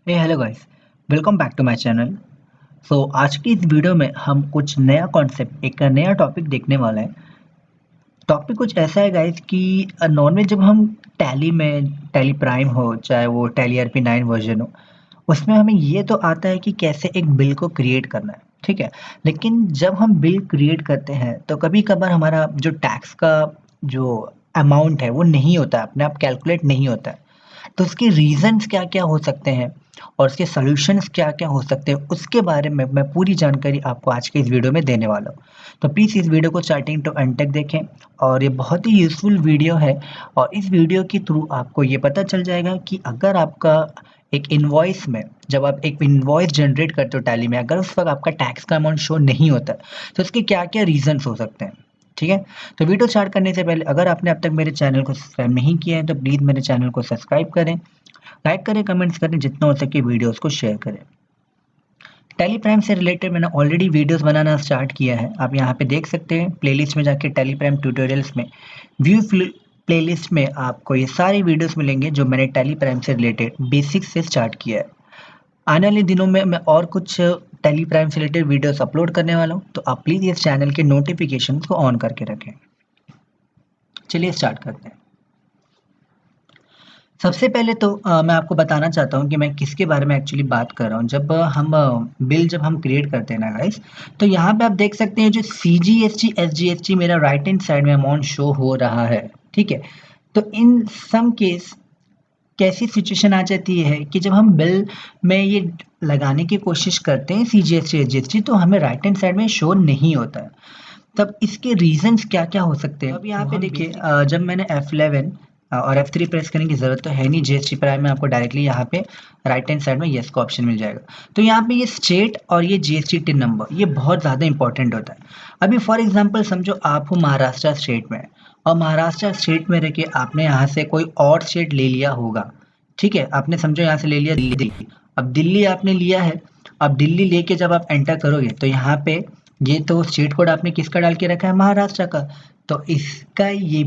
Hello guys, welcome back to my channel. आज की इस वीडियो में हम कुछ नया कॉन्सेप्ट, एक नया टॉपिक देखने वाले हैं। टॉपिक कुछ ऐसा है गाइस कि नॉर्मली जब हम टैली में टैली प्राइम हो, चाहे वो टैली आरपी 9 वर्जन हो, उसमें हमें ये तो आता है कि कैसे एक बिल को क्रिएट करना है, ठीक है। लेकिन जब हम बिल क्रिएट करते हैं तो कभी कभार हमारा जो टैक्स का जो अमाउंट है वो नहीं होता है, अपने आप कैलकुलेट नहीं होता है। तो उसके रीज़न्स क्या-क्या हो सकते हैं और उसके सॉल्यूशंस क्या-क्या हो सकते हैं, उसके बारे में मैं पूरी जानकारी आपको आज के इस वीडियो में देने वाला हूँ। तो प्लीज़ इस वीडियो को स्टार्टिंग टू एंड तक देखें और ये बहुत ही यूज़फुल वीडियो है और इस वीडियो के थ्रू आपको ये पता चल जाएगा कि अगर आपका एक इनवॉइस में जब आप एक इनवॉइस जनरेट करते हो टैली में, अगर उस वक़्त आपका टैक्स का अमाउंट शो नहीं होता है, तो उसके क्या-क्या रीज़न्स हो सकते हैं, ठीक है? तो वीडियो स्टार्ट करने से पहले अगर आपने अब तक मेरे चैनल को सब्सक्राइब नहीं किया है, तो प्लीज़ मेरे चैनल को सब्सक्राइब करें, लाइक करें, कमेंट्स करें, जितना हो सके वीडियोस को शेयर करें। टेली प्राइम से रिलेटेड मैंने ऑलरेडी वीडियोस बनाना स्टार्ट किया है। आप यहाँ पे देख सकते हैं प्लेलिस्ट में जाके टेली प्राइम ट्यूटोरियल्स में व्यू प्लेलिस्ट में आपको ये सारी वीडियोस मिलेंगे जो मैंने टेली प्राइम से रिलेटेड बेसिक्स से स्टार्ट किया है। आने वाले दिनों में मैं और कुछ टेली प्राइम से रिलेटेड वीडियोस अपलोड करने वाला हूँ, तो आप प्लीज़ इस चैनल के नोटिफिकेशन को ऑन करके रखें। चलिए स्टार्ट करते हैं। सबसे पहले तो मैं आपको बताना चाहता हूँ कि मैं किसके बारे में एक्चुअली बात कर रहा हूँ। बिल जब हम क्रिएट करते हैं ना गाइस, तो यहाँ पे आप देख सकते हैं जो सीजीएसटी, एसजीएसटी मेरा राइट हैंड साइड में अमाउंट शो हो रहा है, ठीक है? तो इन सम केस कैसी सिचुएशन आ जाती है कि जब हम बिल में ये लगाने की कोशिश करते हैं सीजीएसटी, एसजीएसटी, तो हमें राइट हैंड साइड में शो नहीं होता है। तब इसके रीज़न्स क्या-क्या हो सकते हैं? अब यहाँ पे देखिए जब मैंने F11 और F3 प्रेस करने की ज़रूरत तो है नहीं, जीएसटी प्राइम में आपको डायरेक्टली यहाँ पे राइट हैंड साइड में येस का ऑप्शन मिल जाएगा। तो यहाँ पे ये स्टेट और ये जीएसटी टिन नंबर ये बहुत ज़्यादा इंपॉर्टेंट होता है। अभी फॉर एग्ज़ाम्पल समझो आप हो महाराष्ट्र स्टेट में और महाराष्ट्र स्टेट में रह के आपने यहाँ से कोई और स्टेट ले लिया होगा, ठीक है? आपने समझो यहाँ से ले लिया दिल्ली। अब दिल्ली आपने लिया है, अब दिल्ली लेके जब आप एंटर करोगे तो यहाँ पे ये तो स्टेट कोड आपने किसका डाल के रखा है? महाराष्ट्र का। तो इसका ये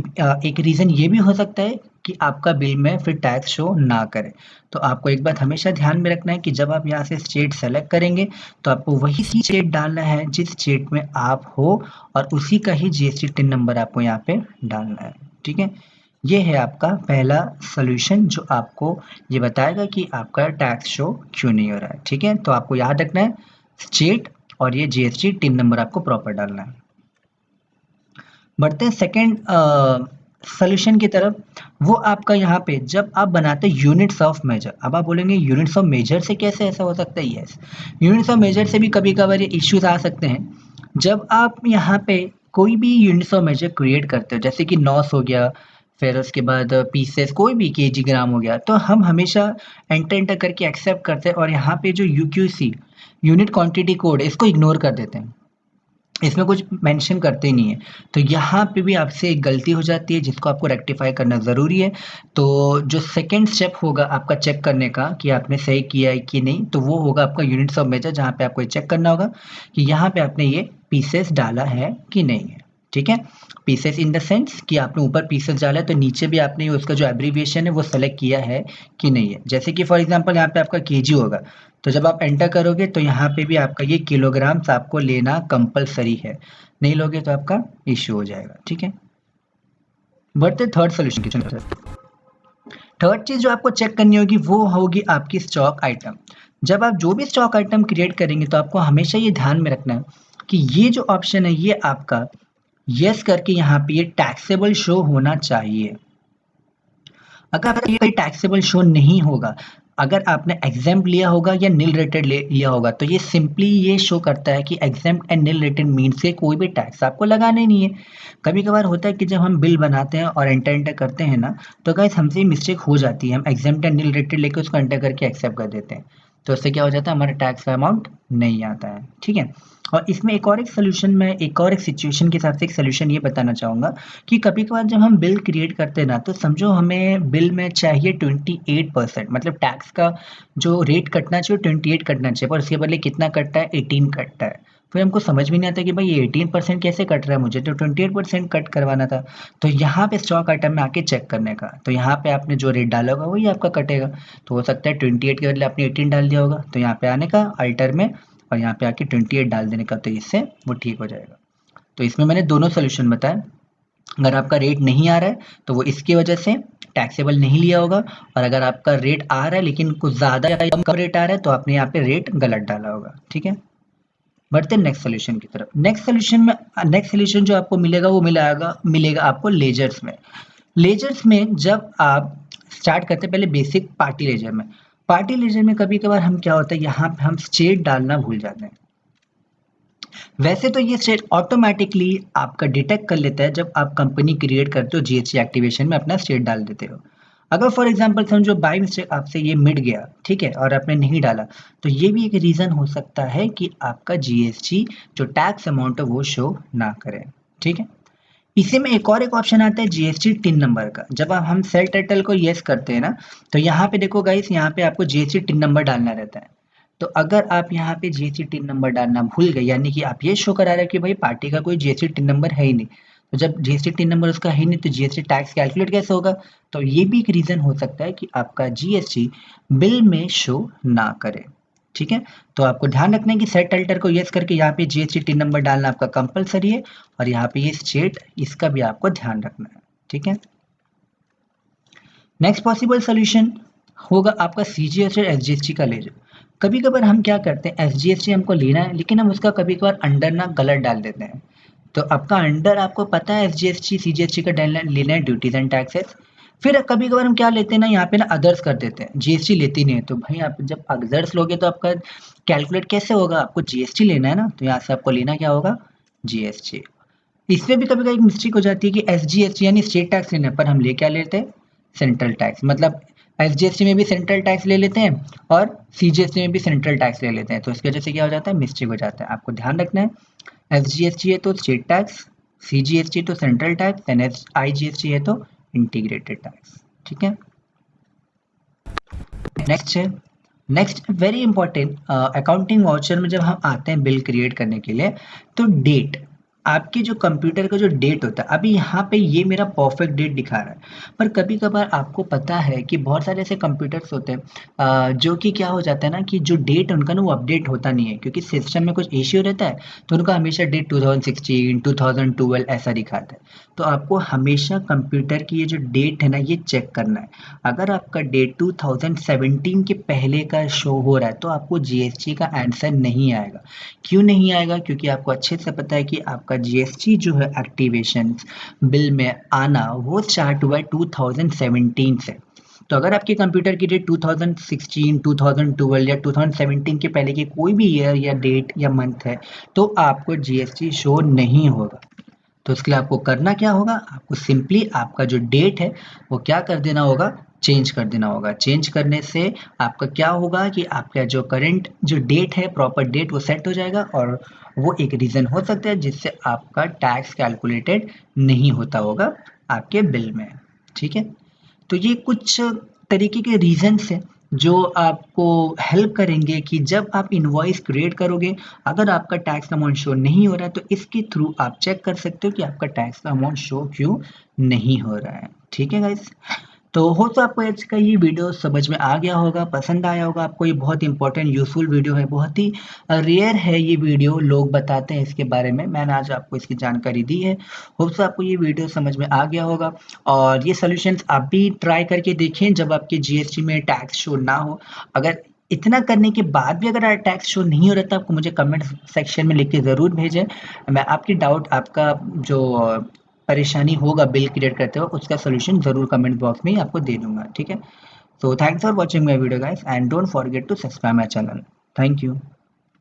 एक रीज़न ये भी हो सकता है कि आपका बिल में फिर टैक्स शो ना करे। तो आपको एक बात हमेशा ध्यान में रखना है कि जब आप यहाँ से स्टेट सेलेक्ट करेंगे, तो आपको वही स्टेट डालना है जिस स्टेट में आप हो और उसी का ही जीएसटी टिन नंबर आपको यहाँ पे डालना है, ठीक है? ये है आपका पहला सॉल्यूशन जो आपको ये बताएगा कि आपका टैक्स शो क्यों नहीं हो रहा है, ठीक है? तो आपको याद रखना है स्टेट और ये जीएसटी टिन नंबर आपको प्रॉपर डालना है। बढ़ते हैं सेकंड सॉल्यूशन की तरफ। वो आपका यहाँ पे जब आप बनाते हैं यूनिट्स ऑफ मेजर। अब आप बोलेंगे यूनिट्स ऑफ मेजर से कैसे ऐसा हो सकता है? यस, यूनिट्स ऑफ मेजर से भी कभी कभार ये इश्यूज आ सकते हैं। जब आप यहाँ पे कोई भी यूनिट्स ऑफ मेजर क्रिएट करते हो, जैसे कि नॉस हो गया, फिर उसके बाद पीसेस, कोई भी केजी ग्राम हो गया, तो हम हमेशा एंटर एंटर करके एक्सेप्ट करते हैं और यहाँ पे जो यूक्यूसी यूनिट क्वांटिटी कोड है इसको इग्नोर कर देते हैं, इसमें कुछ मेंशन करते ही नहीं है। तो यहाँ पे भी आपसे एक गलती हो जाती है जिसको आपको रेक्टिफाई करना ज़रूरी है। तो जो सेकंड स्टेप होगा आपका चेक करने का कि आपने सही किया है कि नहीं, तो वो होगा आपका यूनिट्स ऑफ मेजर, जहाँ पे आपको ये चेक करना होगा कि यहाँ पे आपने ये पीसेस डाला है कि नहीं है, ठीक है? पीसेस इन द सेंस कि आपने ऊपर पीसेस डाला है तो नीचे भी आपने उसका जो एब्रीविएशन है वो सेलेक्ट किया है कि नहीं है। जैसे कि फॉर एग्जांपल यहाँ पे आपका केजी होगा, तो जब आप एंटर करोगे तो यहाँ पे भी आपका ये किलोग्राम्स आपको लेना कंपलसरी है, नहीं लोगे तो आपका इश्यू हो जाएगा, ठीक है? बढ़ते थर्ड सोल्यूशन की तरफ। थर्ड चीज़ जो आपको चेक करनी होगी वो होगी आपकी स्टॉक आइटम। जब आप जो भी स्टॉक आइटम क्रिएट करेंगे तो आपको हमेशा ये ध्यान में रखना है कि ये जो ऑप्शन है ये आपका यस करके यहाँ पे ये टैक्सेबल शो होना चाहिए। अगर ये टैक्सेबल शो नहीं होगा, अगर आपने एग्जाम्प्ट लिया होगा या नील रेटेड लिया होगा, तो ये सिंपली ये शो करता है कि exempt and nil rated means के कोई भी टैक्स आपको लगाना ही नहीं है। कभी कभार होता है कि जब हम बिल बनाते हैं और एंटर एंटर करते हैं ना, तो गाइस हमसे मिस्टेक हो जाती है, हम एग्जाम्प्ट एंड नील रेटेड लेके उसको एंटर करके एक्सेप्ट कर देते हैं, तो उससे क्या हो जाता है, हमारा टैक्स का अमाउंट नहीं आता है, ठीक है? और इसमें एक और एक सिचुएशन के हिसाब से एक सोल्यूशन ये बताना चाहूँगा कि कभी-कभार जब हम बिल क्रिएट करते हैं ना, तो समझो हमें बिल में चाहिए 28%, मतलब टैक्स का जो रेट कटना चाहिए 28 कटना चाहिए, पर उसके बदले कितना कटता है, 18 कटता है। फिर हमको समझ में नहीं आता कि भाई ये 18% कैसे कट रहा है, मुझे तो 28% कट करवाना था। तो यहाँ पे स्टॉक आइटम में आके चेक करने का, तो यहाँ पे आपने जो रेट डाला होगा वही आपका कटेगा। तो हो सकता है 28 के बदले आपने 18 डाल दिया होगा, तो यहाँ पे आने का अल्टर में और यहाँ पे आके 28 डाल देने का, तो इससे वो ठीक हो जाएगा। तो इसमें मैंने दोनों सोल्यूशन बताए। अगर आपका रेट नहीं आ रहा है तो वो इसकी वजह से टैक्सेबल नहीं लिया होगा, और अगर आपका रेट आ रहा है लेकिन कुछ ज़्यादा या कम रेट आ रहा है तो आपने यहाँ पे रेट गलत डाला होगा। ठीक है, बढ़ते हैं नेक्स्ट सोल्यूशन की तरफ। नेक्स्ट सोल्यूशन जो आपको मिलेगा वो मिलेगा आपको लेजर्स में। लेजर्स में जब आप स्टार्ट करते हैं, पहले बेसिक पार्टी लेजर में। पार्टी लेजर में कभी कभार हम क्या होता है, यहाँ पे हम स्टेट डालना भूल जाते हैं। वैसे तो ये स्टेट ऑटोमेटिकली आपका डिटेक्ट कर लेता है जब आप कंपनी क्रिएट करते हो, जीएसटी एक्टिवेशन में अपना स्टेट डाल देते हो। अगर फॉर एग्जांपल समझो बाय मिस्टेक आपसे ये मिट गया, ठीक है, और आपने नहीं डाला, तो ये भी एक रीज़न हो सकता है कि आपका जीएसटी जो टैक्स अमाउंट है वो शो ना करे। ठीक है, इसी में एक ऑप्शन आता है जीएसटी टिन नंबर का। जब आप हम सेल टाइटल को येस करते हैं ना, तो यहाँ पे देखो गाइस, यहाँ पे आपको जीएसटी टिन नंबर डालना रहता है। तो अगर आप यहाँ पे जीएसटी टिन नंबर डालना भूल गए, यानी कि आप ये शो करा रहे हो कि भाई पार्टी का कोई जीएसटी टिन नंबर है ही नहीं, तो जब जीएसटी टिन नंबर उसका है ही नहीं तो जीएसटी टैक्स कैलकुलेट कैसे होगा? तो ये भी एक रीज़न हो सकता है कि आपका जीएसटी बिल में शो ना करे। ठीक है, तो आपको ध्यान रखना है कि सेट अल्टर को यस करके यहाँ पे जीएसटी टिन नंबर डालना आपका कंपलसरी है, और यहाँ पे ये स्टेट, इसका भी आपको ध्यान रखना है। ठीक है, नेक्स्ट पॉसिबल सोल्यूशन होगा आपका सीजीएसटी और एसजीएसटी का लेजर। कभी कभार हम क्या करते हैं, एसजीएसटी हमको लेना है लेकिन हम उसका कभी कभार अंडर ना गलत डाल देते हैं। तो आपका अंडर आपको पता है एसजीएसटी सीजीएसटी का लेना है, ड्यूटीज एंड टैक्सेस। फिर कभी कभार हम क्या लेते हैं ना, यहाँ पे ना अदर्स कर देते हैं, जीएसटी लेते नहीं है। तो भाई आप जब अदर्स लोगे तो आपका कैलकुलेट कैसे होगा? आपको जीएसटी लेना है ना, तो यहाँ से आपको लेना क्या होगा? जीएसटी। इसमें भी कभी कभी एक मिस्टेक हो जाती है कि एसजीएसटी यानी स्टेट टैक्स लेने पर हम ले क्या लेते हैं? Central tax. मतलब एसजीएसटी में भी सेंट्रल टैक्स ले लेते हैं और सीजीएसटी में भी सेंट्रल टैक्स ले लेते हैं, तो इसकी वजह से क्या हो जाता है? मिस्टेक हो जाता है। आपको ध्यान रखना है, एसजीएसटी है तो स्टेट टैक्स, सीजीएसटी तो सेंट्रल टैक्स, एंड आईजीएसटी है तो इंटीग्रेटेड टैक्स। ठीक है, next very important, accounting voucher में जब हम आते हैं बिल क्रिएट करने के लिए, तो डेट, आपके जो कंप्यूटर का जो डेट होता है, अभी यहाँ पे ये मेरा परफेक्ट डेट दिखा रहा है, पर कभी कभार आपको पता है कि बहुत सारे ऐसे कंप्यूटर्स होते हैं जो कि क्या हो जाता है ना, कि जो डेट है उनका ना वो अपडेट होता नहीं है, क्योंकि सिस्टम में कुछ इश्यू रहता है, तो उनका हमेशा डेट 2016 2012 ऐसा दिखाता है। तो आपको हमेशा कंप्यूटर की ये जो डेट है ना, ये चेक करना है। अगर आपका डेट 2017 के पहले का शो हो रहा है तो आपको जीएसटी का आंसर नहीं आएगा। क्यों नहीं आएगा? क्योंकि आपको अच्छे से पता है कि आपका जीएसटी जो है एक्टिवेशन बिल में आना वो स्टार्ट हुआ है 2017 से। तो अगर आपके कंप्यूटर की डेट 2016, 2012 या 2017 के पहले की कोई भी ईयर या डेट या मंथ है, तो आपको जीएसटी शो नहीं होगा। तो इसके लिए आपको करना क्या होगा? आपको सिंपली आपका जो डेट है वो क्या कर देना होगा? चेंज कर देना होगा। चेंज करने से आपका क्या होगा कि आपका जो करंट जो डेट है, प्रॉपर डेट वो सेट हो जाएगा, और वो एक रीज़न हो सकता है जिससे आपका टैक्स कैलकुलेटेड नहीं होता होगा आपके बिल में। ठीक है? तो ये कुछ तरीके के रीज़न्स हैं जो आपको हेल्प करेंगे कि जब आप इनवॉइस क्रिएट करोगे, अगर आपका टैक्स अमाउंट शो नहीं हो रहा है तो इसके थ्रू आप चेक कर सकते हो कि आपका टैक्स अमाउंट शो क्यों नहीं हो रहा है। ठीक है गाइस? तो हो तो आपको आज का ये वीडियो समझ में आ गया होगा, पसंद आया होगा आपको। ये बहुत इंपॉर्टेंट यूज़फुल वीडियो है, बहुत ही रेयर है ये वीडियो, लोग बताते हैं इसके बारे में, मैंने आज आपको इसकी जानकारी दी है। होप सो आपको ये वीडियो समझ में आ गया होगा, और ये सॉल्यूशंस आप भी ट्राई करके देखें जब आपके जीएसटी में टैक्स शो ना हो। अगर इतना करने के बाद भी अगर टैक्स शो नहीं हो रहा तो आपको मुझे कमेंट सेक्शन में लिख के ज़रूर भेजें। मैं आपकी डाउट, आपका जो परेशानी होगा बिल क्रिएट करते वक्त, उसका सॉल्यूशन ज़रूर कमेंट बॉक्स में ही आपको दे दूंगा। ठीक है, so thanks for watching my video guys, and don't forget to subscribe my channel. Thank you.